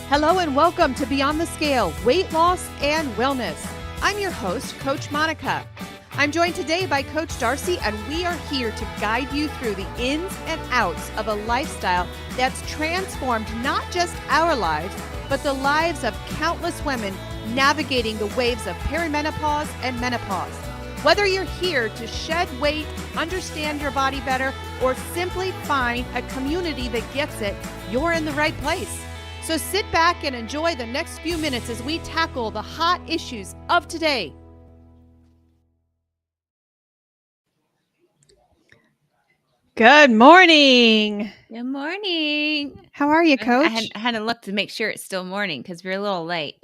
Hello and welcome to Beyond the Scale, Weight Loss and Wellness. I'm your host, Coach Monica. I'm joined today by Coach Darcy, and we are here to guide you through the ins and outs of a lifestyle that's transformed not just our lives, but the lives of countless women navigating the waves of perimenopause and menopause. Whether you're here to shed weight, understand your body better, or simply find a community that gets it, you're in the right place. So sit back and enjoy the next few minutes as we tackle the hot issues of today. Good morning. Good morning. How are you, Coach? I had to look to make sure it's still morning because we're a little late.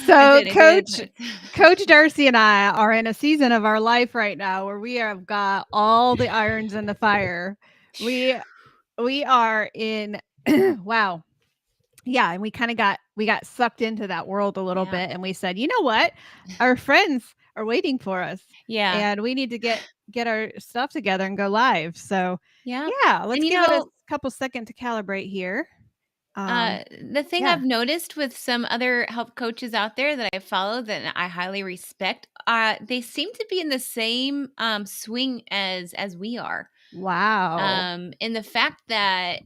So, I did. Coach Darcy and I are in a season of our life right now where we have got all the irons in the fire. We are in wow. Yeah, and we got sucked into that world a little bit, and we said, you know what? Our friends are waiting for us. Yeah. And we need to get our stuff together and go live. So Yeah. let's give it a couple seconds to calibrate here. The thing I've noticed with some other health coaches out there that I follow that I highly respect, they seem to be in the same swing as we are. Wow. And the fact that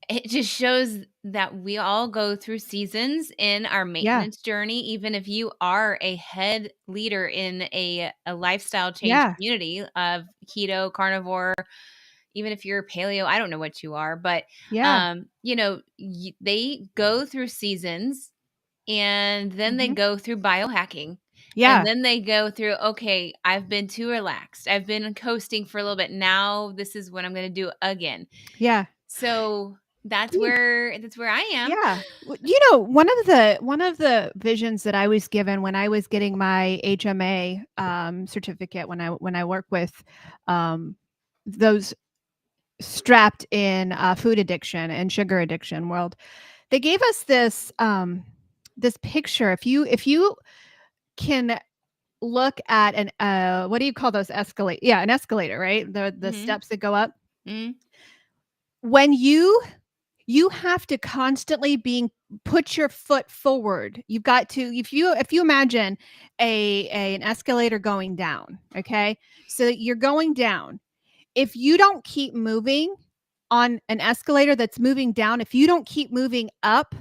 it just shows that we all go through seasons in our maintenance journey, even if you are a head leader in a lifestyle change community of keto, carnivore, even if you're paleo, I don't know what you are, but they go through seasons, and then they go through biohacking. Yeah. And then they go through, okay, I've been too relaxed. I've been coasting for a little bit. Now this is what I'm going to do again. Yeah. So that's where I am. Yeah. You know, one of the visions that I was given when I was getting my HMA certificate when I work with those strapped in food addiction and sugar addiction world, they gave us this this picture. If you can look at an what do you call those escalate? Yeah, an escalator, right? The steps that go up. When you have to constantly put your foot forward. You've got to, if you imagine an escalator going down, okay? So you're going down. If you don't keep moving on an escalator that's moving down, if you don't keep moving up,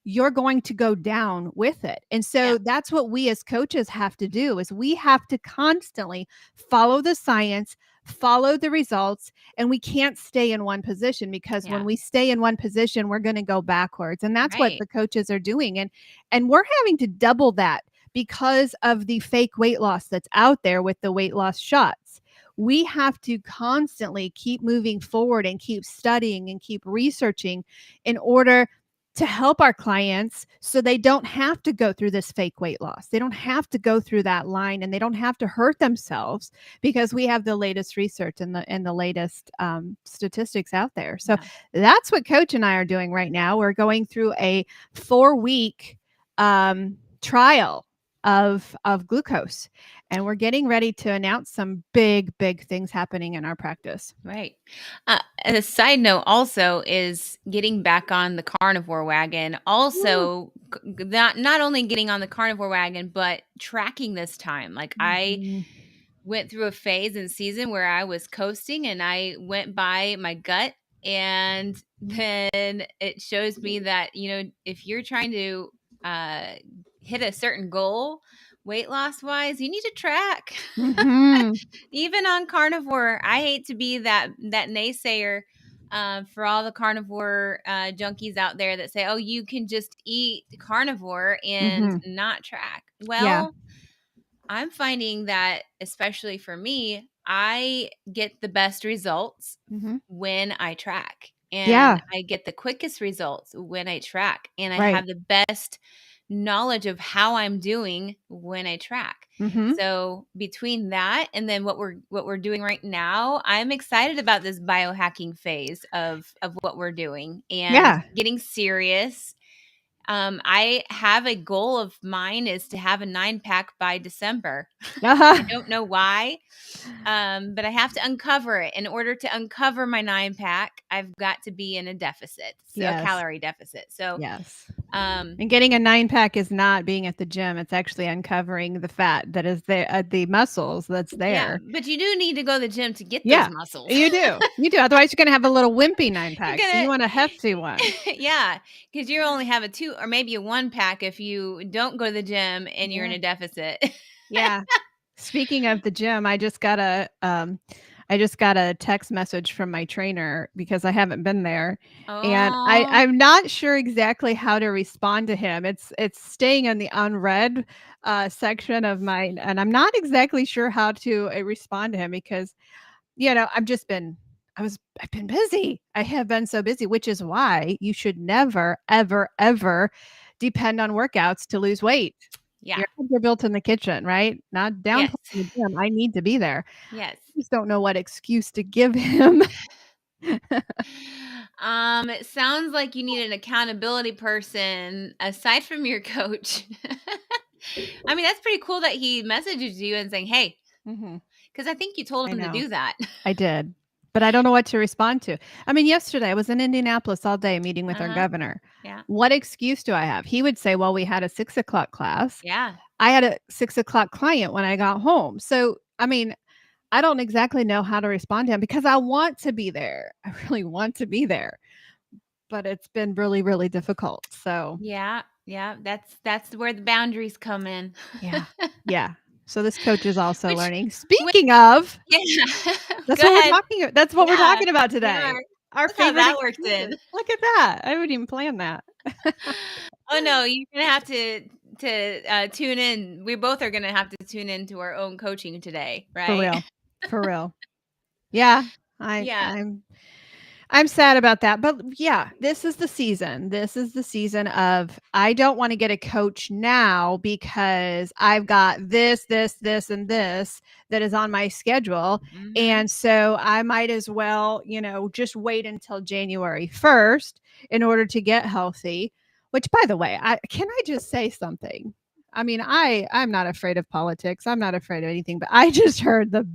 you're going to go down with it. And so that's what we as coaches have to do, is we have to constantly follow the science, follow the results, and we can't stay in one position, because when we stay in one position, we're going to go backwards. And that's what the coaches are doing. And we're having to double that because of the fake weight loss that's out there with the weight loss shots. We have to constantly keep moving forward and keep studying and keep researching in order to help our clients, so they don't have to go through this fake weight loss. They don't have to go through that line, and they don't have to hurt themselves, because we have the latest research and the latest statistics out there. So that's what Coach and I are doing right now. We're going through a 4-week trial of glucose, and we're getting ready to announce some big things happening in our practice. Right. And a side note also is getting back on the carnivore wagon. Also, not only getting on the carnivore wagon, but tracking this time. Like I went through a phase and season where I was coasting, and I went by my gut, and then it shows me that, if you're trying to hit a certain goal weight loss wise, you need to track. Even on carnivore. I hate to be that naysayer for all the carnivore junkies out there that say, oh, you can just eat carnivore and not track. Well, I'm finding that, especially for me, I get the best results when I track. And I get the quickest results when I track. And I have the best knowledge of how I'm doing when I track. So between that and then what we're doing right now, I'm excited about this biohacking phase of what we're doing and getting serious. I have a goal of mine is to have a 9-pack by December. Uh-huh. I don't know why, but I have to uncover it. In order to uncover my 9-pack, I've got to be in a deficit, so a Yes. calorie deficit. So, Yes. um, And getting a 9-pack is not being at the gym, it's actually uncovering the fat that is there the muscles that's yeah, there. but you do need to go to the gym to get those Yeah, muscles. you do, otherwise you're gonna have a little wimpy You're 9-pack, so you gonna want a hefty one. yeah, because you only have a 2 or maybe a 1-pack if you don't go to the gym and you're in Yeah. a deficit. Yeah. Speaking of the gym, I just got a text message from my trainer because I haven't been there, and Oh, I'm not sure exactly how to respond to him. It's staying in the unread, section of mine, and I'm not exactly sure how to, respond to him because, I've been busy. I have been so busy, which is why you should never, ever, ever depend on workouts to lose weight. yeah. Your abs are built in the kitchen, right? Not downplaying Yes. the gym. I need to be there. Yes. I just don't know what excuse to give him. It sounds like you need an accountability person aside from your coach. I mean, that's pretty cool that he messages you and saying, "Hey," Mhm. because I think you told I him to know. do that. I did, but I don't know what to respond to. I mean, yesterday I was in Indianapolis all day meeting with our Uh-huh. governor. Yeah. What excuse do I have? He would say, "Well, we had a 6 o'clock class. Yeah. I had a 6 o'clock client when I got home." So, I mean, I don't exactly know how to respond to him because I want to be there. I really want to be there, but it's been really, really difficult. So, Yeah. Yeah. That's where the boundaries come in. yeah. Yeah. So this coach is also Which learning. which Speaking of, yeah. that's Go what ahead. that's what we're Yeah. talking about We today. are. Our Look how favorite that works in. excuses. Look at that. I wouldn't even plan that. Oh, no, you're gonna have to tune in. We both are gonna have to tune into our own coaching today, For right? real. For real. Yeah. I Yeah. I'm I'm sad about that, but yeah, this is the season. This is the season of I don't wanna get a coach now because I've got this, and this that is on my schedule, Mhm. and so I might as well, just wait until January 1st in order to get healthy, which, by the way, I just say something? I mean, I'm not afraid of politics. I'm not afraid of anything, but I just heard the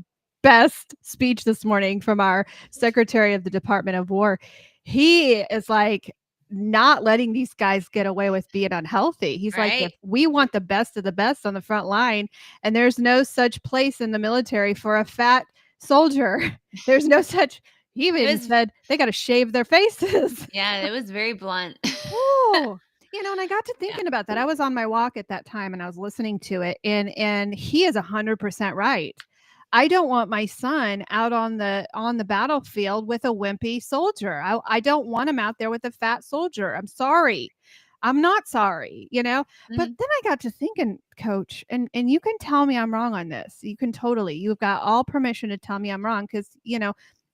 best speech this morning from our Secretary of the Department of War. He is like not letting these guys get away with being unhealthy. He's like, if Right. we want the best of the best on the front line, and there's no such place in the military for a fat soldier, there's no such. He It even was said they got to shave their faces. yeah, it was very blunt. Oh, and I got to Yeah. thinking about that. I was on my walk at that time and I was listening to it, and he is 100% right. I don't want my son out on the battlefield with a wimpy soldier. I don't want him out there with a fat soldier. I'm sorry. I'm not sorry. But Mhm. then I got to thinking, coach, and you can tell me I'm wrong on this. You can totally. You've got all permission to tell me I'm wrong cuz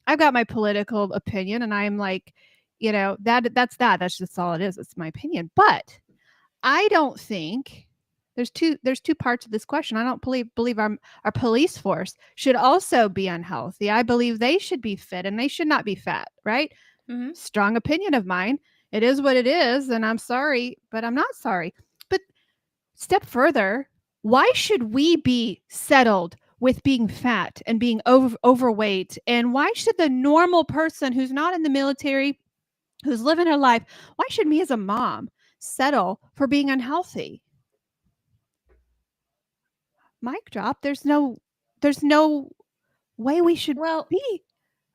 I've got my political opinion and I'm like, that's just all it is. It's my opinion. But I don't think there's two parts of this question. I don't believe our police force should also be unhealthy. I believe they should be fit and they should not be fat, right? Mhm. Strong opinion of mine. It is what it is, and I'm sorry, but I'm not sorry. But step further, why should we be settled with being fat and being overweight? And why should the normal person who's not in the military, who's living her life, why should me as a mom settle for being unhealthy? Mic drop. There's no way we should Well, be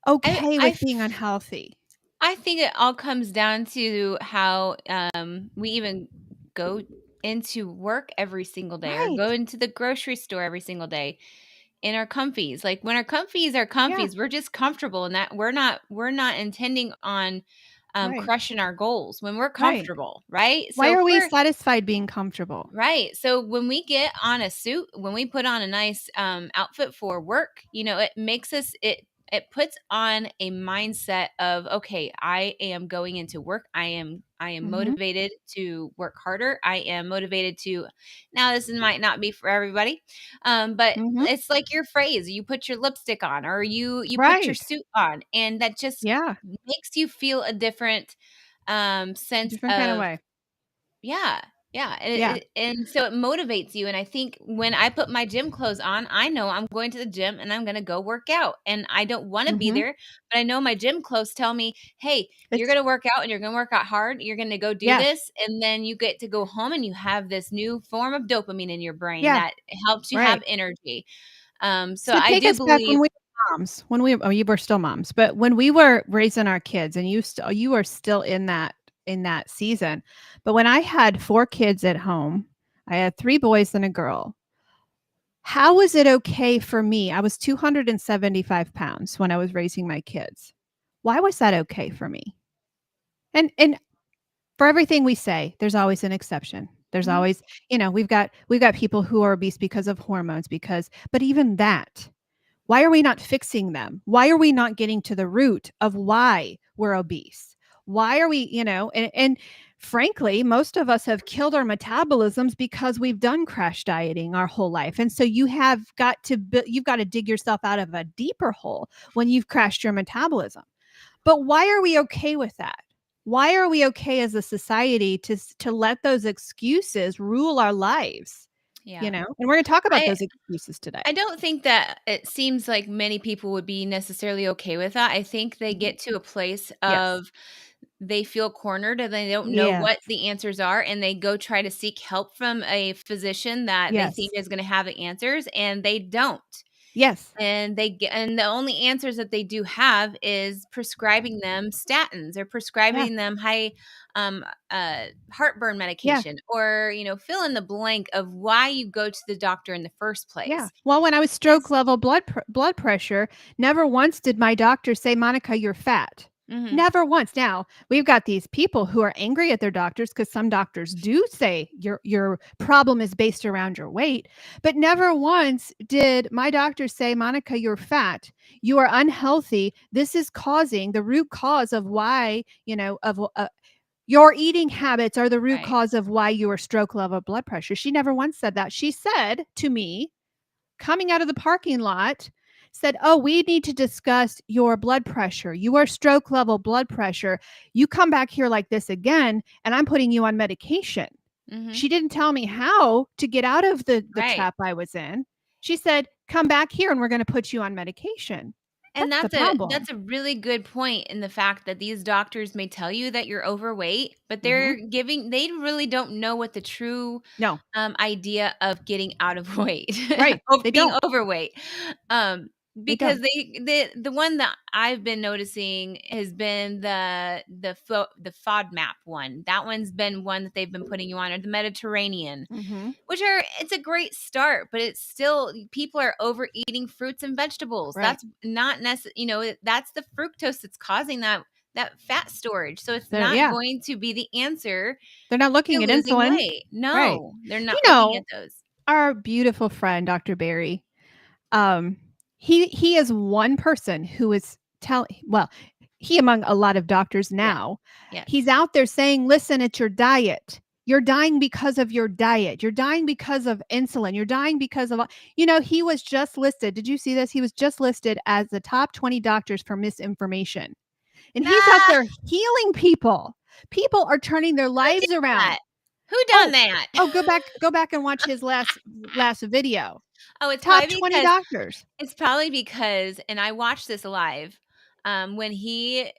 I okay I with being unhealthy. I think it all comes down to how, we even go into work every single day or go Right. into the grocery store every single day in our comfies. Like, when our comfies are Yeah, comfies, we're just comfortable and that we're not intending on, right, crushing our goals when we're right. comfortable, right? Why So if are we we're satisfied being comfortable? right. So when we get on a suit, when we put on a nice outfit for work, it makes us it puts on a mindset of okay, I am going into work. I am Mhm, motivated to work harder. I am motivated to now this might not be for everybody. But mhm. it's like your phrase, you put your lipstick on or you put your Right. suit on and that just Yeah, makes you feel a different sense different kind of of way. yeah. Yeah, and Yeah. so it motivates you, and I think when I put my gym clothes on, I know I'm going to the gym and I'm gonna go work out, and I don't wanna be Mhm. there, but I know my gym clothes tell me, "Hey, you're It's gonna work out and you're gonna work out hard, you're gonna go do yeah, this," and then you get to go home and you have this new form of dopamine in your brain yeah, that helps you have right. energy. So So I take do us back when believe we were moms, when we oh, you were still moms, but when we were raising our kids and you were still in that season. But when I had 4 kids at home, I had 3 boys and a girl. How was it okay for me? I was 275 pounds when I was raising my kids. Why was that okay for me? And for everything we say, there's always an exception. There's Mhm. always, we've got people who are obese because of hormones because but even that, why are we not fixing them? Why are we not getting to the root of why we're obese? Why are we, and frankly, most of us have killed our metabolisms because we've done crash dieting our whole life. And so you've got to dig yourself out of a deeper hole when you've crashed your metabolism. But why are we okay with that? Why are we okay as a society to let those excuses rule our lives? Yeah. And we're going to talk about I those excuses today. I don't think that it seems like many people would be necessarily okay with that. I think they Mhm. get to a place Yes. of they feel cornered and they don't know Yes. what the answers are, and they go try to seek help from a physician that they think Yes. is gonna have the answers, and they don't. Yes. And the only answers that they do have is prescribing them statins or Yeah. prescribing them high, heartburn Yeah. medication or, fill in the blank of why you go to the doctor in the first Yeah. place. Well, when I was stroke Because level blood pressure, never once did my doctor say, "Monica, you're fat." Mhm. Never once. Now, we've got these people who are angry at their doctors because some doctors do say your problem is based around your weight, but never once did my doctor say, "Monica, you're fat. You are unhealthy. This is causing the root cause of why, your eating habits are the root Right. cause of why you are stroke level blood pressure." She never once said that. She said to me, coming out of the parking lot, said, "Oh, we need to discuss your blood pressure. You are stroke level blood pressure. You come back here like this again, and I'm putting you on medication." Mhm. She didn't tell me how to get out of the Right. trap I was in. She said, "Come back here and we're going to put you on medication." And That's the that's problem. a really good point in the fact that these doctors may tell you that you're overweight, but Mhm. they really don't know what the true, No. idea of getting out of weight, Right. of They being don't. overweight. Um, They because don't. the one that I've been noticing has been the FODMAP one. That one's been one that they've been putting you on, or the Mediterranean. Mhm. It's a great start, but it's still people are overeating fruits and vegetables. Right. That's not that's the fructose that's causing that fat storage. So it's They're not yeah. going to be the answer They're not to looking at losing insulin. weight. Right. No, they're You not looking at know, those. our beautiful friend, Dr. Barry, um, he is one person who is he among a lot of doctors Yeah. now, he's Yes. out there saying, "Listen, it's your diet. You're dying because of your diet. You're dying because of insulin. You're dying because of," he was just listed. Did you see this? He was just listed as the top 20 doctors for misinformation. And he's out Ah, there healing people. People are turning their who did lives around. that? Who done Oh, that? oh, go back and watch his last video. Oh, it's Top probably 20 because doctors. and I watched this live, when he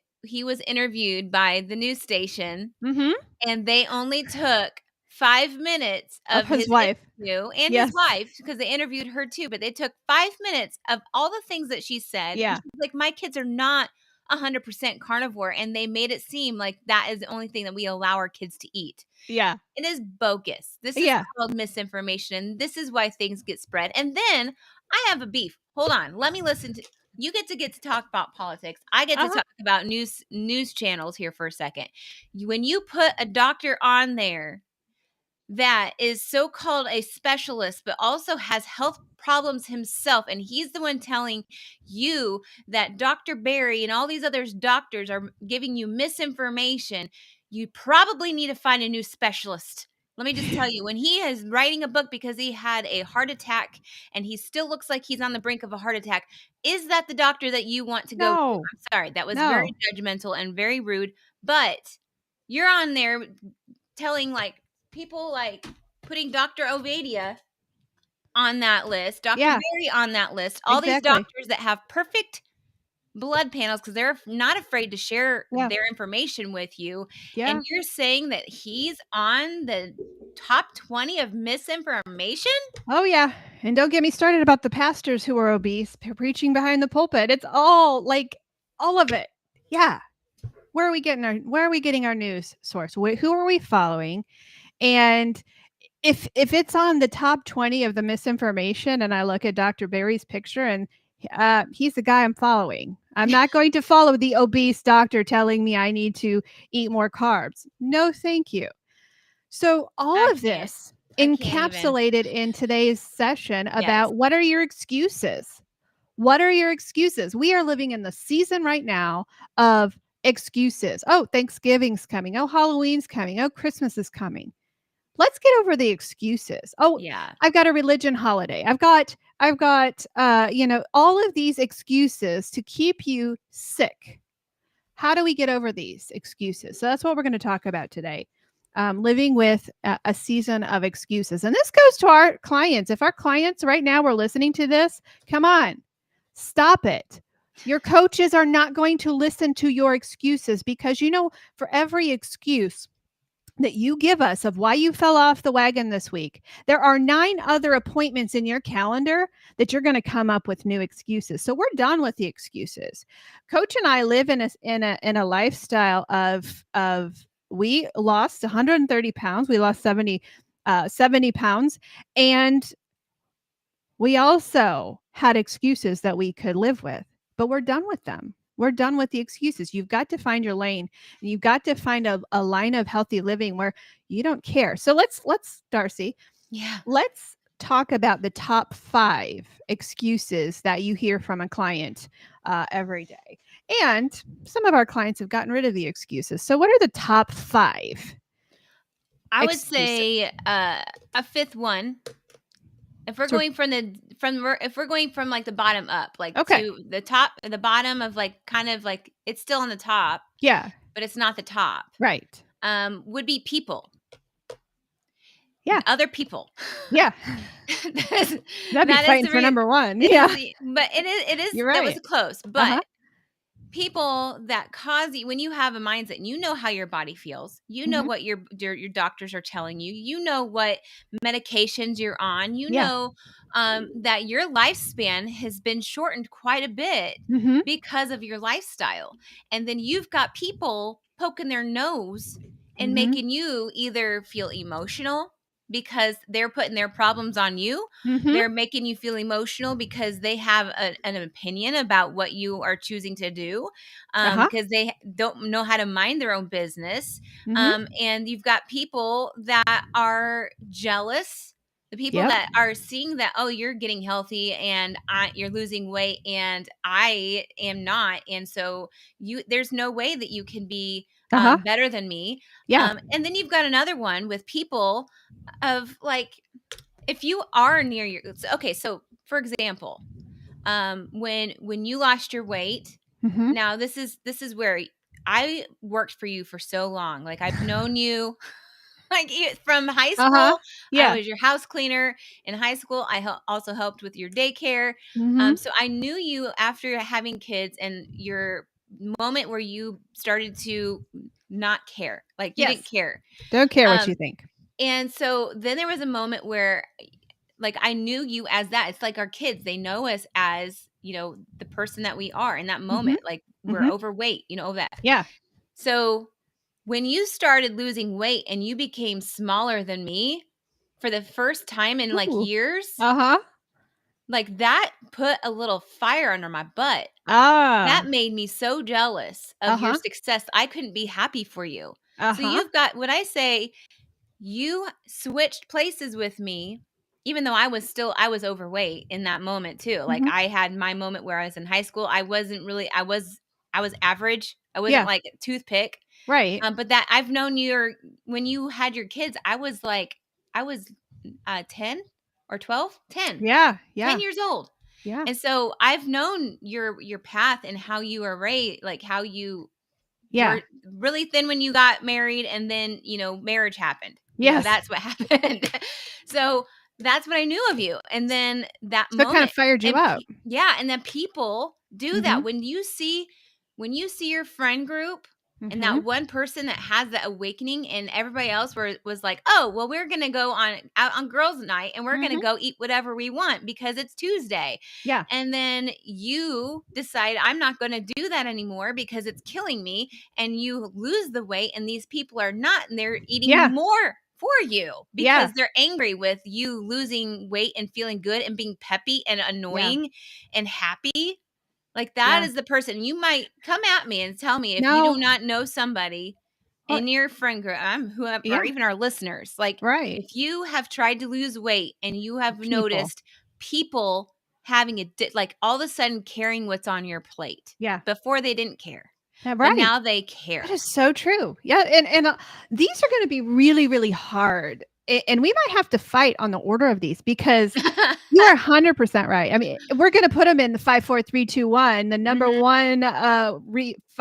was interviewed by the news station. Mhm. And they only took 5 minutes Of of his his wife. interview and his Yes. wife, because they interviewed her too, but they took 5 minutes of all the things that she said, and Yeah. she's like, "My kids are not 100% carnivore," and they made it seem like that is the only thing that we allow our kids to eat. Yeah. It is bogus. This is Yeah. called misinformation, and this is why things get spread, and then I have a beef. Hold on, let me listen to you get to talk about politics. I get to Uh-huh. talk about news channels here for a second. When you put a doctor on there that is so-called a specialist, but also has health problems himself, and he's the one telling you that Dr. Barry and all these other doctors are giving you misinformation, you probably need to find a new specialist. Let me just tell you, when he is writing a book because he had a heart attack and he still looks like he's on the brink of a heart attack, is that the doctor that you want to go to? No. I'm sorry, that was very No. judgmental and very rude, but you're on there telling like people like putting Dr. Ovadia on that list, Dr. Yeah, Berry on that list, all these exactly. doctors that have perfect blood panels because they're not afraid to share Yeah, their information with you. And yeah. you're saying that he's on the top 20 of misinformation? Oh, yeah, and don't get me started about the pastors who are obese, preaching behind the pulpit. It's all, like, all of it. Yeah. Where are we getting our news source? Who are we following? And if it's on the top 20 of the misinformation and I look at Dr. Barry's picture and he's the guy I'm following. I'm not going to follow the obese doctor telling me I need to eat more carbs. No, thank you. So all I of can't. this I can't even. encapsulated in today's session Yes. about what are your excuses? What are your excuses? We are living in the season right now of excuses. Oh, Thanksgiving's coming. Oh, Halloween's coming. Oh, Christmas is coming. Let's get over the excuses. Oh, Yeah. I've got a religion holiday. I've got all of these excuses to keep you sick. How do we get over these excuses? So that's what we're going to talk about today. Living with a season of excuses. And this goes to our clients. If our clients right now were listening to this, come on, stop it. Your coaches are not going to listen to your excuses because, for every excuse that you give us of why you fell off the wagon this week, there are 9 other appointments in your calendar that you're going to come up with new excuses. So we're done with the excuses. Coach and I live in a lifestyle of we lost 130 pounds. We lost 70 pounds, and we also had excuses that we could live with, but we're done with them. We're done with the excuses. You've got to find your lane, and you've got to find a line of healthy living where you don't care. So let's Darcy, Yeah. let's talk about the top 5 excuses that you hear from a client every day. And some of our clients have gotten rid of the excuses. So what are the top 5 I would excuses? say a fifth one. If we're So going if we're going from like the bottom up, like okay, to the top, the bottom of like kind of like it's still on the top, yeah, but it's not the top. right, Would be people, yeah, other people. yeah. that is That'd be that is fighting the for number 1. it Yeah. is but it is You're that was right. close, but Uh-huh. people that cause you when you have a mindset, you know how your body feels, you know Mhm. what your doctors are telling you, you know what medications you're on, you Yeah. know that your lifespan has been shortened quite a bit Mhm. because of your lifestyle. And then you've got people poking their nose and Mhm. making you either feel emotional because they're putting their problems on you. Mhm. They're making you feel emotional because they have an opinion about what you are choosing to do, Uh-huh. because they don't know how to mind their own business. Mhm. And you've got people that are jealous. The people Yep. that are seeing that, oh, you're getting healthy and you're losing weight and I am not. And so there's no way that you can be Uh-huh. better than me. Yeah. And then you've got another one with people of like, if you are near your okay, so for example, when you lost your weight, Mhm. now this is where I worked for you for so long. Like I've known you like from high Uh-huh. school. I Yeah. was your house cleaner in high school. I also helped with your daycare. Mhm. So I knew you after having kids and your moment where you started to not care, like you didn't Yes. care. Don't care what Um, you think. and so then there was a moment where like I knew you as that. It's like our kids, they know us as, the person that we are in that Mhm. moment. Like we're Mhm. overweight, that. Yeah. So when you started losing weight and you became smaller than me for the first time in like Ooh. years, Uh-huh. like that put a little fire under my butt. That Ah. made me so jealous of your Uh-huh. success. I couldn't be happy for you. So Uh-huh. you've got what I say, you switched places with me, even though I was overweight in that moment too. Like Mhm. I had my moment where I was in high school. I was average. I wasn't Yeah. like a toothpick. Right. But that I've known when you had your kids, I was 10 or 12, 10, Yeah. 10 Yeah. years old. Yeah. And so I've known your path and how you were raised, like how you Yeah. were really thin when you got married and then, marriage happened. Yes. that's what happened. So that's what I knew of you. And then that So it kind of moment, fired you and up. yeah, and then people do that Mhm. when you see your friend group and that Mhm. one person that has that awakening, and everybody else was like, oh, well, we're gonna go on out on girls' night and we're gonna Mhm. go eat whatever we want because it's Tuesday. Yeah. And then you decide, I'm not gonna do that anymore because it's killing me, and you lose the weight, and these people are not, and they're eating Yeah. more for you Yeah. because they're angry with you losing weight and feeling good and being peppy and Yeah. annoying and happy. Like, that Yeah. is the person. You might come at me and tell me if you do No. not know somebody Oh, in your friend group, whoever, yeah. or even our listeners. Like, Right. if you have tried to lose weight and you have People. noticed people having like all of a sudden caring what's on your plate. Yeah. Before they didn't care, Yeah, but right. now they That care. is so true. Yeah, and these are gonna be really, really hard, and we might have to fight on the order of these because you are 100% right. I mean, we're gonna put them in the 5, 4, 3, 2, 1, the number Mhm. one,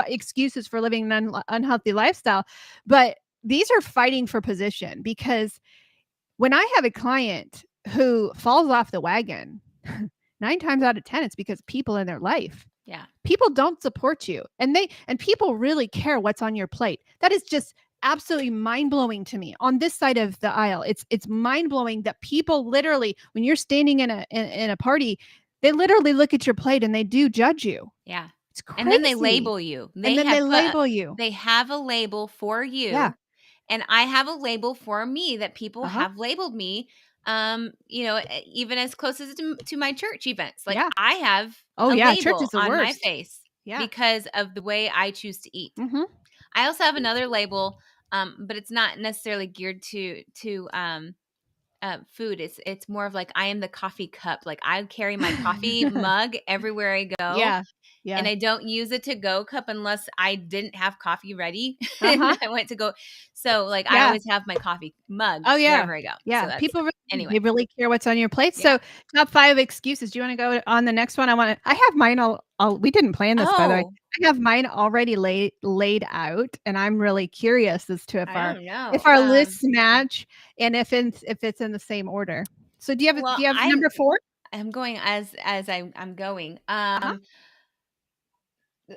excuses for living an unhealthy lifestyle, but these are fighting for position because when I have a client who falls off the wagon, 9 times out of 10, it's because people in their life. Yeah. People don't support you, and people really care what's on your plate. That is just absolutely mind-blowing to me. On this side of the aisle, it's mind-blowing that people literally, when you're standing in a party, they literally look at your plate and they do judge you. Yeah. It's And then they crazy. label you. And then they label you. They have a label for Yeah. you, and I have a label for me that people Uh-huh. have labeled me, even as close as to my church events. Like, Yeah. I have Oh, a yeah, church is label the on my worst. face Yeah. because of the way I choose to eat. Mhm. I also have another label, but it's not necessarily geared to food. It's more of like, I am the coffee cup. Like, I carry my coffee mug everywhere I go, Yeah. and Yeah. I don't use a to-go cup unless I didn't have coffee ready and Uh-huh. I went to go. So, like, I Yeah. always have my coffee mug Oh, yeah. wherever I go. So Yeah, that's people really anyway. they really care what's on your plate. Yeah. So, top 5 excuses. Do you wanna go on the next one? I have mine all we didn't plan this, by the way. Oh, I have mine already laid out, and I'm really curious as to I don't if know. our lists match and if it's in the same order. So, Well, do you have number 4? I'm going as I'm going. Uh-huh.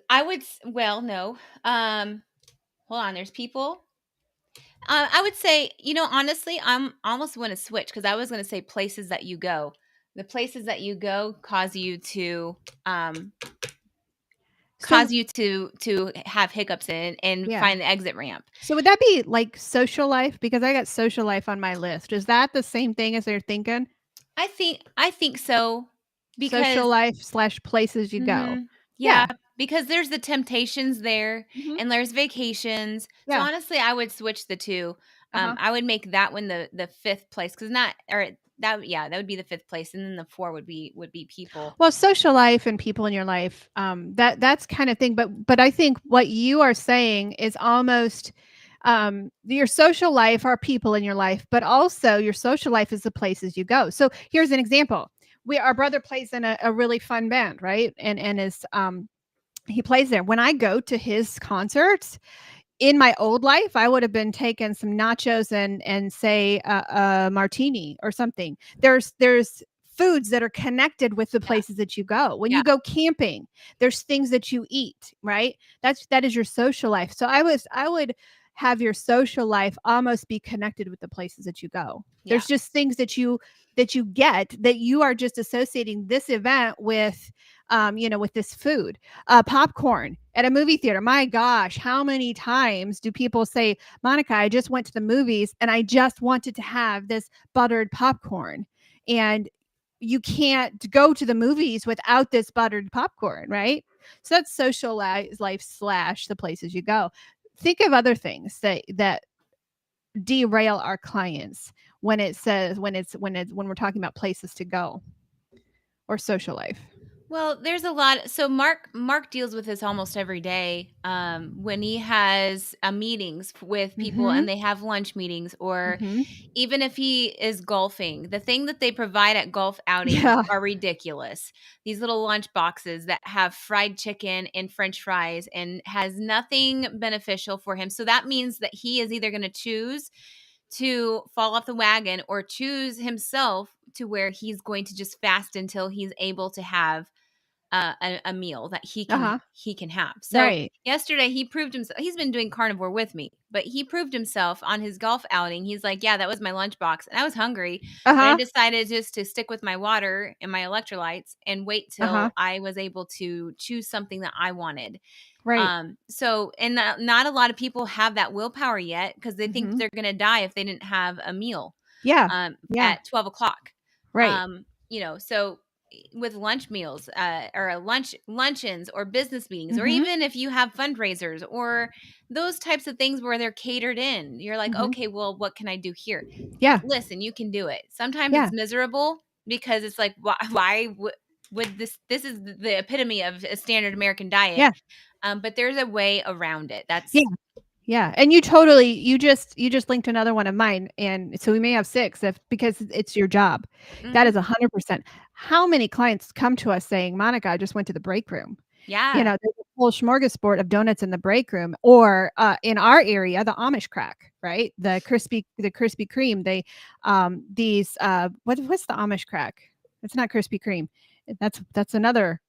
I would well, no. Hold on, there's people. I would say, honestly, I'm almost want to switch because I was going to say places that you go. The places that you go um So to have hiccups in and yeah. find the exit ramp. So, would that be, like, social life? Because I got social life on my list. Is that the same thing as they're thinking? I think so, Social because life slash places you go. mhm, yeah, Yeah. because there's the temptations there Mhm. and there's vacations. So Yeah. honestly, I would switch the 2. Uh-huh. I would make that one the 5th place, cuz not or that yeah, that would be the 5th place, and then the 4 would be people. Well, social life and people in your life, that's kind of thing. But I think what you are saying is almost your social life are people in your life, but also your social life is the places you go. So here's an example. Our brother plays in a really fun band, right? And is he plays there. When I go to his concerts, in my old life, I would have been taking some nachos and say a martini or something. There's foods that are connected with the Yeah. places that you go. When Yeah. you go camping, there's things that you eat, right? That is your social life. So I would have your social life almost be connected with the places that you go. Yeah. There's just things that you get that you are just associating this event with with this food. Popcorn at a movie theater. My gosh, how many times do people say, Monica, I just went to the movies and I just wanted to have this buttered popcorn? And you can't go to the movies without this buttered popcorn, right? So that's life slash the places you go. Think of other things that derail our clients when it says when we're talking about places to go or social life. Well, there's a lot. So Mark deals with this almost every day. When he has meetings with people Mhm. and they have lunch meetings, or Mhm. even if he is golfing, the thing that they provide at golf outings Yeah. are ridiculous. These little lunch boxes that have fried chicken and French fries and has nothing beneficial for him. So that means that he is either going to choose to fall off the wagon or choose himself to where he's going to just fast until he's able to have a meal that Uh-huh. he can have. So Right. yesterday he proved himself. He's been doing carnivore with me, but he proved himself on his golf outing. He's like, "Yeah, that was my lunchbox," and I was hungry, but I Uh-huh. decided just to stick with my water and my electrolytes and wait Uh-huh. till I was able to choose something that I wanted. Right. So and not a lot of people have that willpower yet because they think Mhm. they're gonna die if they didn't have a meal Yeah. Yeah. at 12 o'clock. Right. So with lunch meals or luncheons or business meetings, or Mhm. even if you have fundraisers or those types of things where they're catered in, you're like, Mhm. okay, well, what can I do here? Yeah. Listen, you can do it. Sometimes Yeah. it's miserable because it's like, why would this is the epitome of a standard American diet. Yeah. But there's a way around it. Yeah. That's Yeah, and you just linked another one of mine, and so we may have 6 if because it's your job. That mhm. is 100%. How many clients come to us saying, "Monica, I just went to the break room." Yeah. There's a whole smorgasbord of donuts in the break room, or, in our area, the Amish crack, right? The Krispy Kreme, what's the Amish crack? It's not Krispy Kreme. That's another,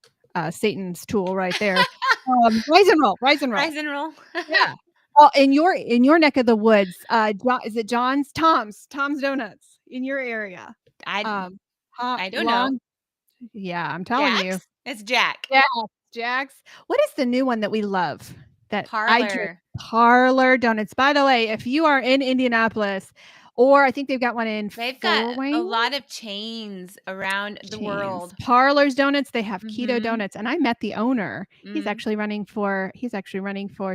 Satan's tool right there. Rise and roll, rise and roll. Rise and roll. Yeah. Well, in your neck of the woods, Jo is it John's? Tom's Donuts in your area. I Um, ha I don't know. long Yeah, I'm telling you. Jax? It's Jack. Yeah, Jack's. What is the new one that we love that I drink? Parlor. Parlor Donuts. By the way, if you are in Indianapolis, or I think they've got one in They've got Fort a Wayne? lot of chains around the Chains. world. Parlor's Donuts, they have keto Mhm. donuts, and I met the owner. Mhm. He's actually running for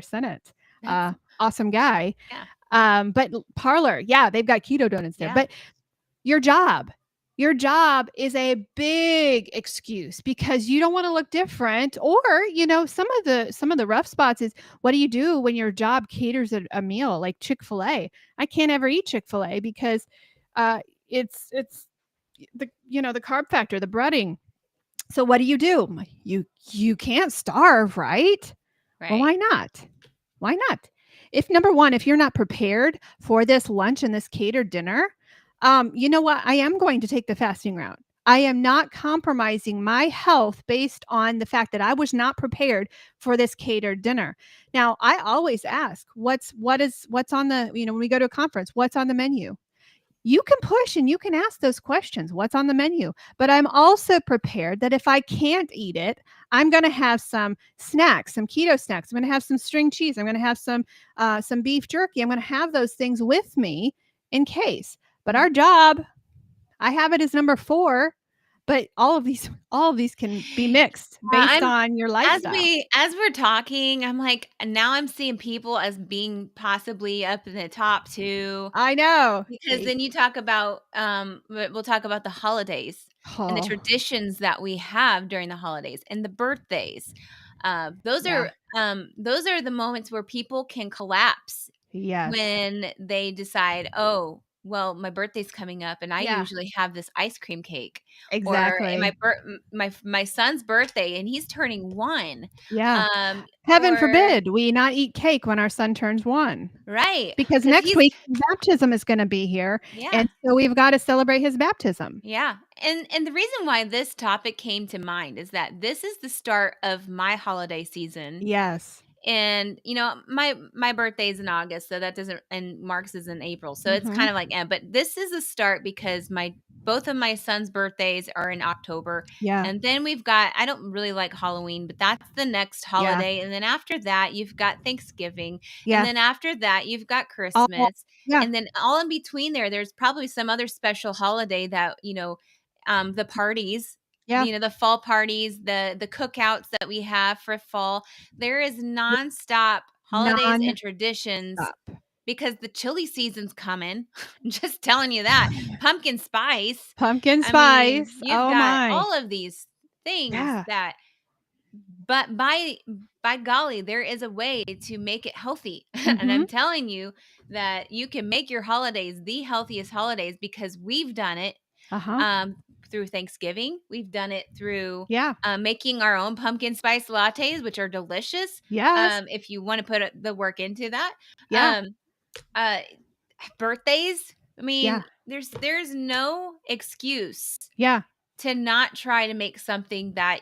Senate. That's Awesome guy. yeah. But Parlor, yeah, they've got keto donuts there. Yeah. But your job, your job is a big excuse because you don't want to look different. Or, some of the rough spots is what do you do when your job caters a meal like Chick-fil-A? I can't ever eat Chick-fil-A because uh it's the carb factor, the breading. So what do? I'm like, You can't starve, right? Well, Right. why not? Why not? If number 1, if you're not prepared for this lunch and this catered dinner, you know what? I am going to take the fasting route. I am not compromising my health based on the fact that I was not prepared for this catered dinner. Now, I always ask, what's on the, when we go to a conference, what's on the menu? You can push and you can ask those questions. What's on the menu? But I'm also prepared that if I can't eat it, I'm going to have some snacks, some keto snacks. I'm going to have some string cheese. I'm going to have some beef jerky. I'm going to have those things with me in case. But Mhm. our job, I have it as number 4. But all of these can be mixed based I'm on your lifestyle. as we're talking, I'm like, now I'm seeing people as being possibly up in the top 2. I know. Because then you talk about, we'll talk about the holidays and the Oh, traditions that we have during the holidays and the birthdays. yeah. Those are the moments where people can collapse Yes. when they decide, "Oh, well, my birthday's coming up, and I Yeah. usually have this ice cream cake," or Exactly. my son's birthday, and he's turning 1, Yeah. um, Heaven or forbid we not eat cake when our son turns 1, right, because because next he's week his baptism is gonna be here, yeah. and so we've gotta celebrate his baptism. Yeah. And the reason why this topic came to mind is that this is the start of my holiday season. Yes. And my birthday's in August, so that doesn't and Mark's is in April. So it's kind Mhm. of like, but this is a start because my both of my son's birthdays are in October. Yeah. And then we've got I don't really like Halloween, but that's the next Yeah. holiday. And then after that, you've got Thanksgiving. And Yeah. then after that, you've got All Christmas. Yeah. And then all in between there's probably some other special holiday that, the parties, Yeah. the fall parties, the cookouts that we have for fall. There is Yeah. nonstop holidays and Nonstop. traditions because the chili season's coming. Just telling you that. Pumpkin spice. Pumpkin I mean, spice. you've Oh got my. all of these things Yeah. that but by golly, there is a way to make it healthy. And Mhm. I'm telling you that you can make your holidays the healthiest holidays because we've done it Uh-huh. um, through Thanksgiving. We've done it through Yeah. making our own pumpkin spice lattes, which are delicious. Yes. If you want to put the work into that, Yeah. um, uh, Birthdays, I Yeah. mean, there's no excuse Yeah. to not try to make something that,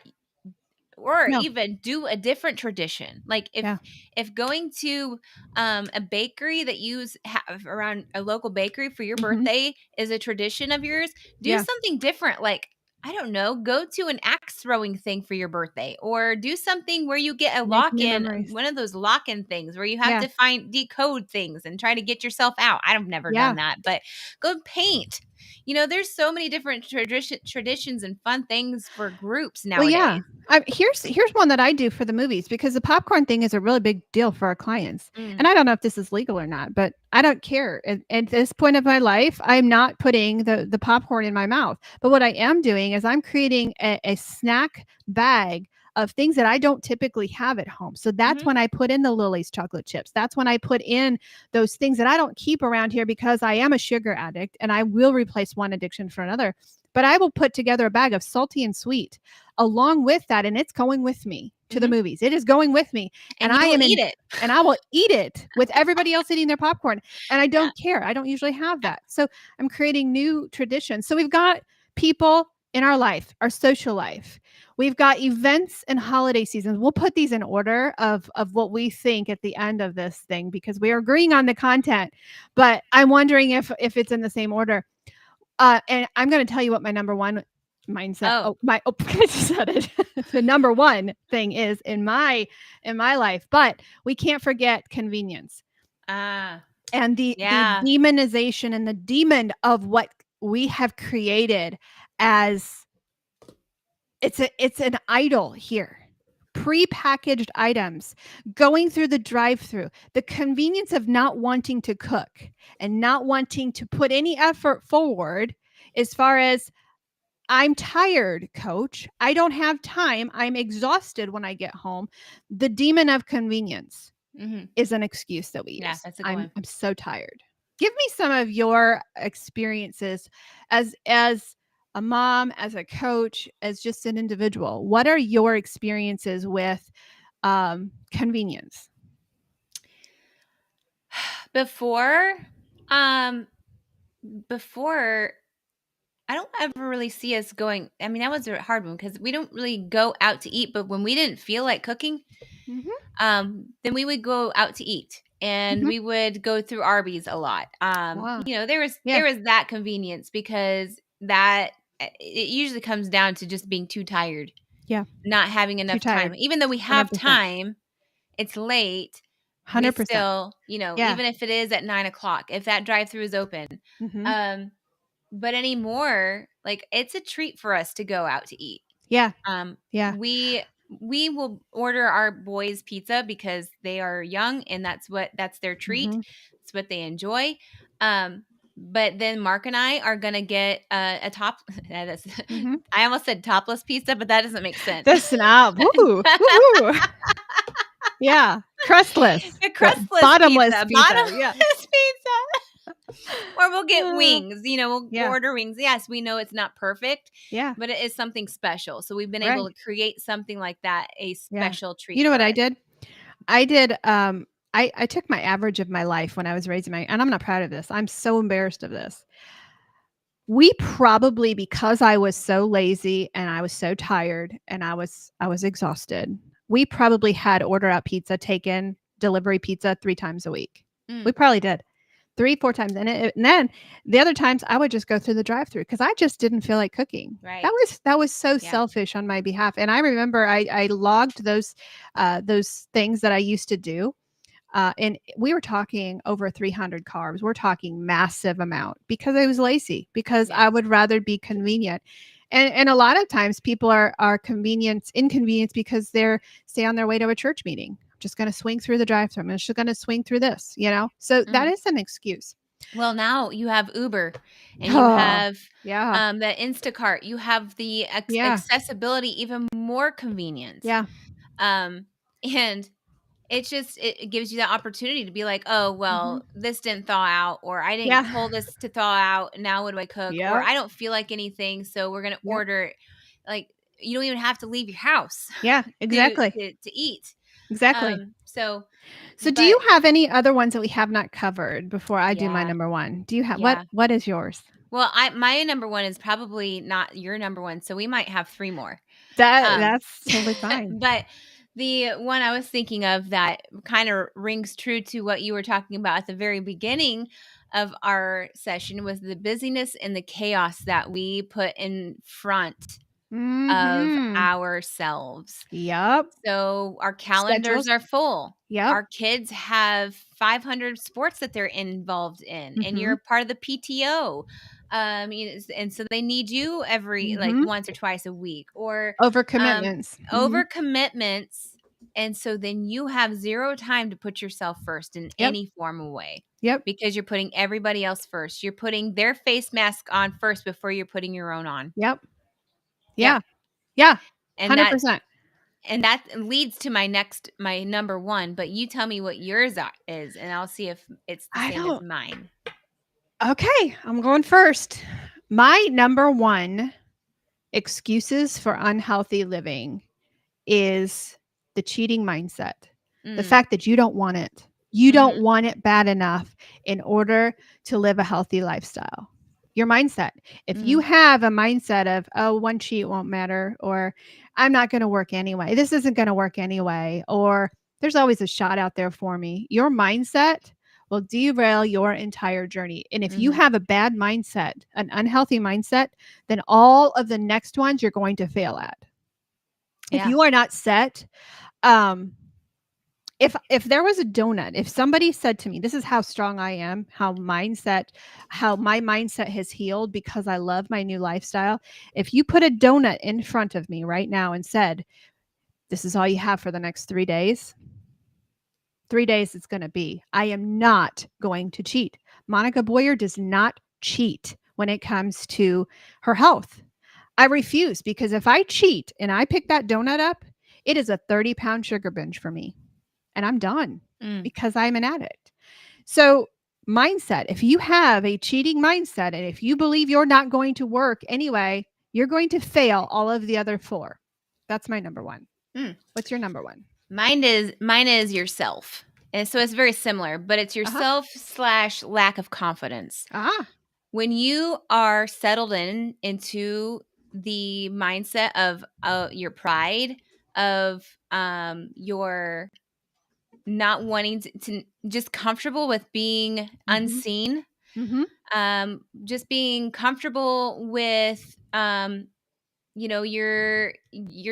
or No. even do a different tradition. Like Yeah. if going to a bakery that you have around a local bakery for your Mhm. birthday is a tradition of yours, do Yeah. something different. Like, I don't know, go to an axe throwing thing for your birthday, or do something where you get a Make lock new in, memories. one of those lock in things where you have Yeah. to find decode things and try to get yourself out. I've never done Yeah. that, but go paint. There's so many different traditions and fun things for groups Well, yeah. nowadays. Here's one that I do for the movies because the popcorn thing is a really big deal for our clients. Mm. And I don't know if this is legal or not, but I don't care. At this point of my life, I'm not putting the popcorn in my mouth. But what I am doing is I'm creating a snack bag of things that I don't typically have at home. So that's Mhm. when I put in the Lily's chocolate chips. That's when I put in those things that I don't keep around here because I am a sugar addict and I will replace one addiction for another. But I will put together a bag of salty and sweet along with that, and it's going with me to the Mhm. movies. It is going with me, and And you I will am eat in it. and I will eat it with everybody else eating their popcorn, and I Yeah. don't care. I don't usually have that. So, I'm creating new traditions. So, we've got people in our life, our social life. We've got events and holiday seasons. We'll put these in order of what we think at the end of this thing because we are agreeing on the content, but I'm wondering if it's in the same order. And I'm gonna tell you what my number one mindset Oh. I just said it. The number one thing is in my life, but we can't forget convenience Ah. and the Yeah. demonization and the demon of what we have created as it's an idol here. Pre-packaged items, going through the drive-through, the convenience of not wanting to cook and not wanting to put any effort forward as far as I'm tired, coach. I don't have time. I'm exhausted when I get home. The demon of convenience Mhm. is an excuse that we Yeah, use. that's a good I'm one. I'm so tired. Give me some of your experiences as a mom, as a coach, as just an individual. What are your experiences with convenience? Before, um, before I don't ever really see us going. I mean, that was a hard one because we don't really go out to eat, but when we didn't feel like cooking, Mhm. then we would go out to eat, and Mhm. we would go through Arby's a lot. Wow. There was Yeah. that convenience because that it usually comes down to just being too tired, Yeah. not having Too enough time. tired. Even though we have 100%. time, it's late. We 100%. still, Yeah. even if it is at 9 o'clock, if that drive-through is open, Mhm. um, but anymore, like, it's a treat for us to go out to eat. Yeah. Um, Yeah. we will order our boys pizza because they are young and that's their treat. Mhm. It's what they enjoy. But then Mark and I are gonna get a top. That's, Mhm. I almost said topless pizza, but that doesn't make sense. The snob. Woo. Woohoo. Yeah. Crustless. A What crustless bottomless pizza, pizza. Yeah. bottomless pizza. Or we'll get Uh, wings, we'll yeah. order wings. Yes, we know it's not perfect, Yeah. but it is something special. So we've been able Right. to create something like that, a Yeah. special You treat know what for I us. did? I did, I took my average of my life when I was raising my and I'm not proud of this. I'm so embarrassed of this. We probably because I was so lazy and I was so tired and I was exhausted, we probably had order out pizza taken, delivery pizza 3 times a week. We Mm, probably did. 3, 4 times, and then the other times, I would just go through the drive-through because I just didn't feel like cooking. right. That was so Yeah. selfish on my behalf, and I remember I logged those things that I used to do, and we were talking over 300 carbs. We're talking massive amount because I was lazy, because I Yes. would rather be convenient. And a lot of times people are inconvenienced because they're say on their way to a church meeting. I'm just going to swing through the drive-through. I'm just going to swing through this, you know? So that Mm. is an excuse. Well, now you have Uber and you Oh, have, yeah. the Instacart. You have the Yeah. accessibility, even more convenience. Yeah. Um, and it gives you the opportunity to be like, "Oh, Mhm. well, this didn't thaw out," or "I didn't Yeah. pull this to thaw out, now what do I cook?" Or Yep. "I don't feel like anything, so we're gonna Yep. order." Like, you don't even have to leave your house Yeah, to exactly. to eat. Exactly. So, So do but you have any other ones that we have not covered before I do my yeah, number 1? Do you have yeah. what is yours? Well, my number 1 is probably not your number 1, so we might have 3 more. Um, That's totally fine. but the one I was thinking of that kinda rings true to what you were talking about at the very beginning of our session was the busyness and the chaos that we put in front of Mhm. ourselves. Yep. So our calendars Schedules. are full. Yep. Our kids have 500 sports that they're involved in, and you're Mhm. part of the PTO. And so they need you every like Mhm. once or twice a week, or um, Overcommitments. Mhm. over commitments. And so then you have zero time to put yourself first in Yep. any form of way Yep. because you're putting everybody else first. You're putting their face mask on first before you're putting your own on. Yep. Yep. Yeah. Yeah. And that 100%. And that leads to my number 1, but you tell me what yours is, and I'll see if it's the I same as don't mine. Okay, I'm going first. My number 1 excuses for unhealthy living is the cheating mindset. The Mm, fact that you don't want it. You don't mhm, want it bad enough in order to live a healthy lifestyle. Your mindset. If you mhm, have a mindset of, oh, one cheat won't matter, or I'm not going to work anyway, this isn't going to work anyway, or there's always a shot out there for me, your mindset will derail your entire journey. And if you mhm. have a bad mindset, an unhealthy mindset, then all of the next ones you're going to fail at. If Yeah. you are not set, um, if there was a donut, if somebody said to me, this is how strong I am, how my mindset has healed because I love my new lifestyle. If you put a donut in front of me right now and said, this is all you have for the next 3 days, 3 days it's going to be. I am not going to cheat. Monica Boyer does not cheat when it comes to her health. I refuse because if I cheat and I pick that donut up, it is a 30-pound sugar binge for me and I'm done Mm, because I'm an addict. So, mindset, if you have a cheating mindset and if you believe you're not going to work anyway, you're going to fail all of the other 4. That's my number 1. mm. What's your number 1? Mine is yourself, and so it's very similar, but it's Uh-huh. yourself slash lack of confidence. Ah. When you are settled into the mindset of your pride, of your not wanting to just comfortable with being Mhm. unseen, Mhm. just being comfortable with your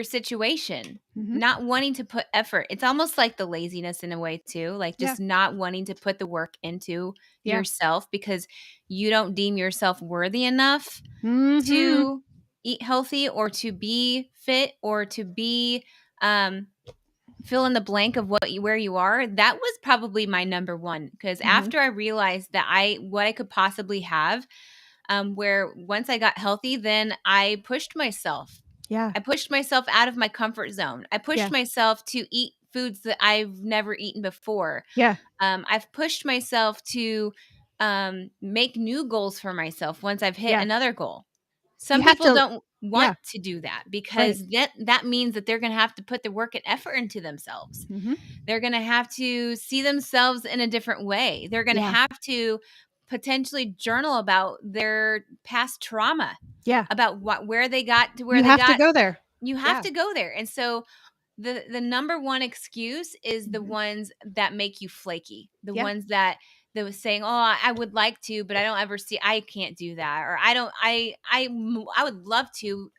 situation, Mhm. not wanting to put effort. It's almost like the laziness in a way too, like Yeah. just not wanting to put the work into Yeah. yourself because you don't deem yourself worthy enough Mhm. to eat healthy or to be fit or to be um fill in the blank of where you are. That was probably my number 1 because Mhm. after I realized that I what I could possibly have, where once I got healthy, then I pushed myself. Yeah. I pushed myself out of my comfort zone. I pushed Yeah. myself to eat foods that I've never eaten before. Yeah. I've pushed myself to make new goals for myself once I've hit Yeah. another goal. You Some have people to don't want Yeah. to do that Right. because that means that they're going to have to put the work and effort into themselves. Mhm. They're going to have to see themselves in a different way. They're going to Yeah. have to potentially journal about their past trauma, Yeah. about where they got to where You they have to got. go there. You have Yeah. to go there. And so the number 1 excuse is the Mhm. ones that make you flaky. The Yeah. ones that was saying, "Oh, I would like to, but I don't ever see I can't do that." Or I don't I would love to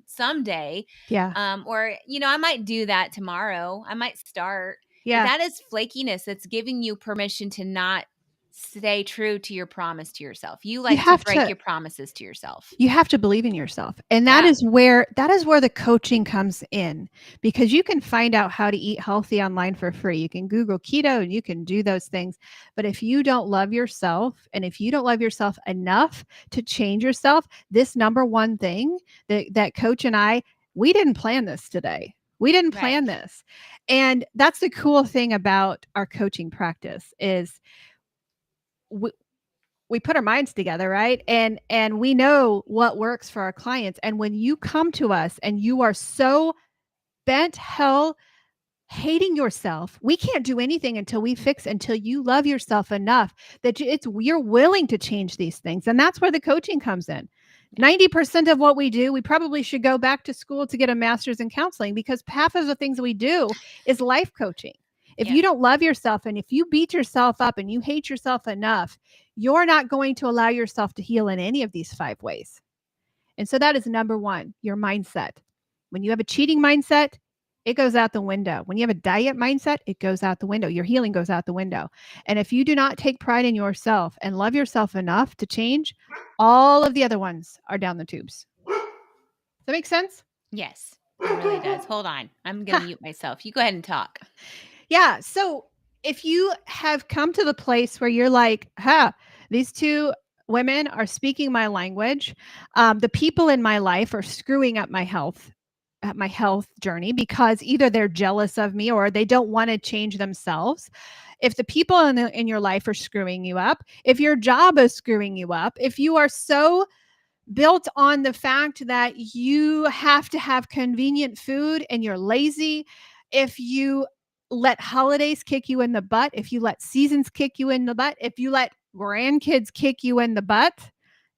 someday. Yeah. Or I might do that tomorrow. I might start. Yeah. That is flakiness. That's giving you permission to not stay true to your promise to yourself. You You like to have break to your promises to yourself. you have to believe in yourself. And Yeah. that is where the coaching comes in because you can find out how to eat healthy online for free. You can Google keto and you can do those things. But if you don't love yourself and if you don't love yourself enough to change yourself, this number 1 thing that coach and we didn't plan this today. We didn't Right. plan this. And that's the cool thing about our coaching practice is we, we put our minds together, right? And we know what works for our clients. And when you come to us and you are so bent hating yourself. We can't do anything until you love yourself enough that you're willing to change these things. And that's where the coaching comes in. Yeah. 90% of what we do, we probably should go back to school to get a master's in counseling, because half of the things we do is life coaching. If Yes. you don't love yourself and if you beat yourself up and you hate yourself enough, you're not going to allow yourself to heal in any of these 5 ways. And so that is number 1, your mindset. When you have a cheating mindset, it goes out the window. When you have a diet mindset, it goes out the window. Your healing goes out the window. And if you do not take pride in yourself and love yourself enough to change, all of the other ones are down the tubes. Does that make sense? Yes, it really does. Hold on. I'm going to mute myself. You go ahead and talk. Yeah. So if you have come to the place where you're like, these 2 women are speaking my language, the people in my life are screwing up my health journey, because either they're jealous of me or they don't want to change themselves. If the people in your life are screwing you up, if your job is screwing you up, if you are so built on the fact that you have to have convenient food and you're lazy, if you let holidays kick you in the butt, if you let seasons kick you in the butt, if you let grandkids kick you in the butt,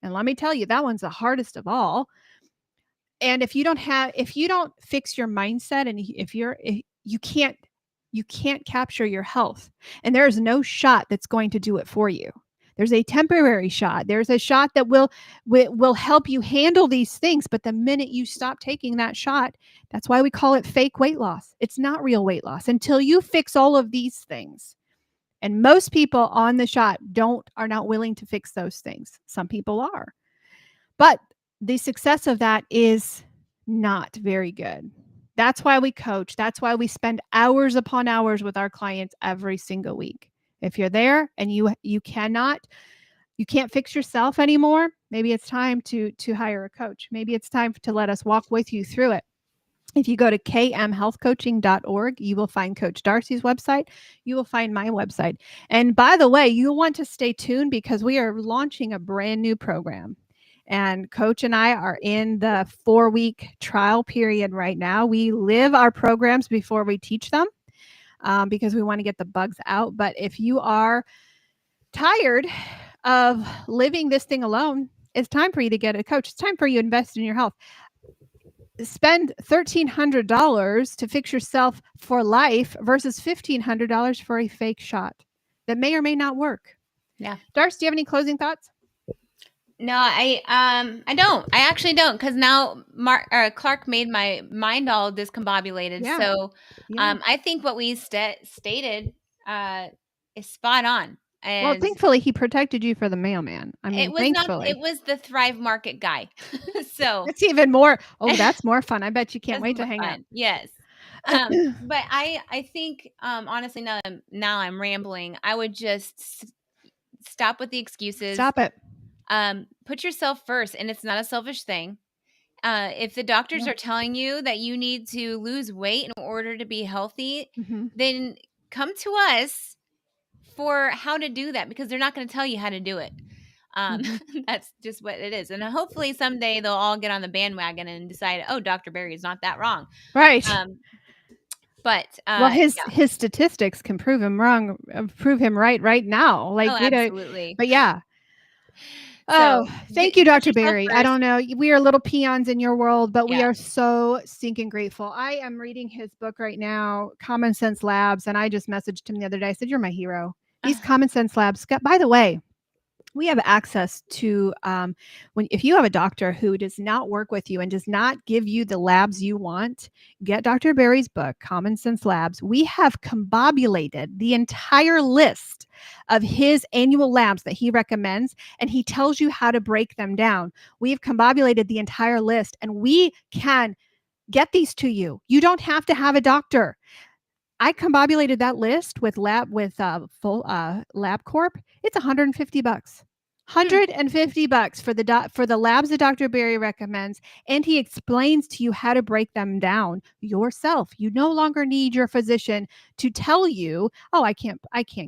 and let me tell you, that one's the hardest of all. And if you don't fix your mindset, and if you can't capture your health, and there is no shot that's going to do it for you. There's a temporary shot. There's a shot that will help you handle these things, but the minute you stop taking that shot, that's why we call it fake weight loss. It's not real weight loss until you fix all of these things. And most people on the shot are not willing to fix those things. Some people are. But the success of that is not very good. That's why we coach. That's why we spend hours upon hours with our clients every single week. If you're there and you can't fix yourself anymore, maybe it's time to hire a coach. Maybe it's time to let us walk with you through it. If you go to kmhealthcoaching.org, you will find Coach Darcy's website. You will find my website. And by the way, you'll want to stay tuned because we are launching a brand new program. And Coach and I are in the 4-week trial period right now. We live our programs before we teach them, because we want to get the bugs out. But if you are tired of living this thing alone, it's time for you to get a coach. It's time for you to invest in your health. Spend $1,300 to fix yourself for life versus $1,500 for a fake shot that may or may not work. Yeah. Darce, do you have any closing thoughts? No, I don't. I actually don't, because now Clark made my mind all discombobulated. Yeah. So, Yeah. I think what we stated is spot on. Well, And thankfully, he protected you for the mailman. I mean, it was thankfully. it was the Thrive Market guy. So That's even more. Oh, that's more fun. I bet you can't that's wait to more hang fun. out. Yes. But I think honestly, now I'm rambling. I would just stop with the excuses. Stop it. Put yourself first, and it's not a selfish thing. If the doctors Yeah. are telling you that you need to lose weight in order to be healthy, Mhm. then come to us for how to do that, because they're not going to tell you how to do it. Mhm. That's just what it is. And hopefully someday they'll all get on the bandwagon and decide, oh, Dr. Barry is not that wrong. Right. But Well, his yeah. statistics can prove him wrong, prove him right now. Like, Oh, you know, absolutely. but yeah. So Oh, thank you, put Dr. yourself Barry. I first. don't know. We are little peons in your world, but we Yeah. are so stinking grateful. I am reading his book right now, Common Sense Labs, and I just messaged him the other day. I said, "You're my hero." These Common Sense Labs. By the way, we have access to if you have a doctor who does not work with you and does not give you the labs you want, get Dr. Barry's book, Common Sense Labs. We have combobulated the entire list of his annual labs that he recommends, and he tells you how to break them down. We've combobulated the entire list, and we can get these to you. You don't have to have a doctor. I combobulated that list with full LabCorp. It's $150. $150 for the labs that Dr. Barry recommends, and he explains to you how to break them down yourself. You no longer need your physician to tell you, "Oh, I can't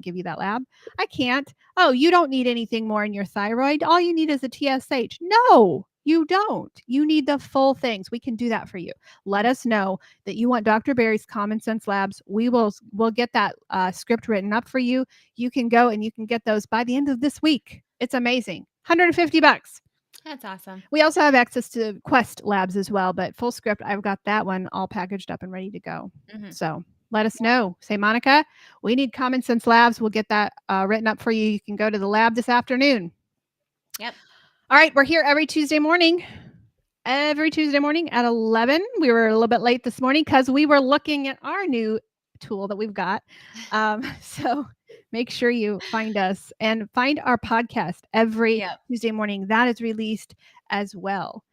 give you that lab. I can't. Oh, you don't need anything more in your thyroid. All you need is a TSH." No. You don't. You need the full things. We can do that for you. Let us know that you want Dr. Barry's Common Sense Labs. We'll get that script written up for you. You can go and you can get those by the end of this week. It's amazing. $150. That's awesome. We also have access to Quest Labs as well, but full script, I've got that one all packaged up and ready to go. So let us know. Say, Monica, we need Common Sense Labs. We'll get that written up for you. You can go to the lab this afternoon. Yep. All right, we're here every Tuesday morning. Every Tuesday morning at 11. We were a little bit late this morning because we were looking at our new tool that we've got. So make sure you find us and find our podcast every Tuesday morning. That is released as well.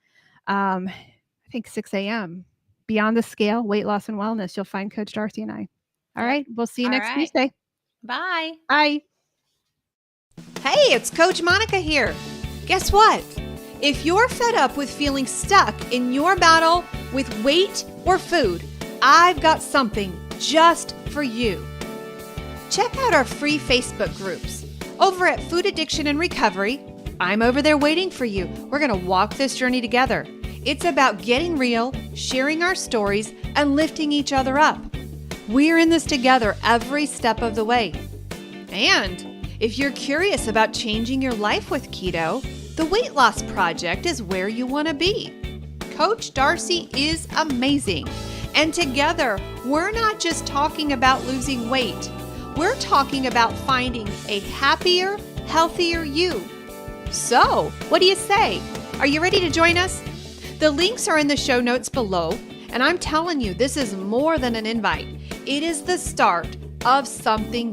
I think 6 a.m. Beyond the Scale, Weight Loss and Wellness. You'll find Coach Darcy and I. All right. We'll see you next Tuesday. Bye. Bye. Hey, it's Coach Monica here. Guess what? If you're fed up with feeling stuck in your battle with weight or food, I've got something just for you. Check out our free Facebook groups. Over at Food Addiction and Recovery, I'm over there waiting for you. We're going to walk this journey together. It's about getting real, sharing our stories, and lifting each other up. We're in this together every step of the way. And if you're curious about changing your life with keto, the Weight Loss Project is where you want to be. Coach Darcy is amazing. And together, we're not just talking about losing weight. We're talking about finding a happier, healthier you. So, what do you say? Are you ready to join us? The links are in the show notes below. And I'm telling you, this is more than an invite. It is the start of something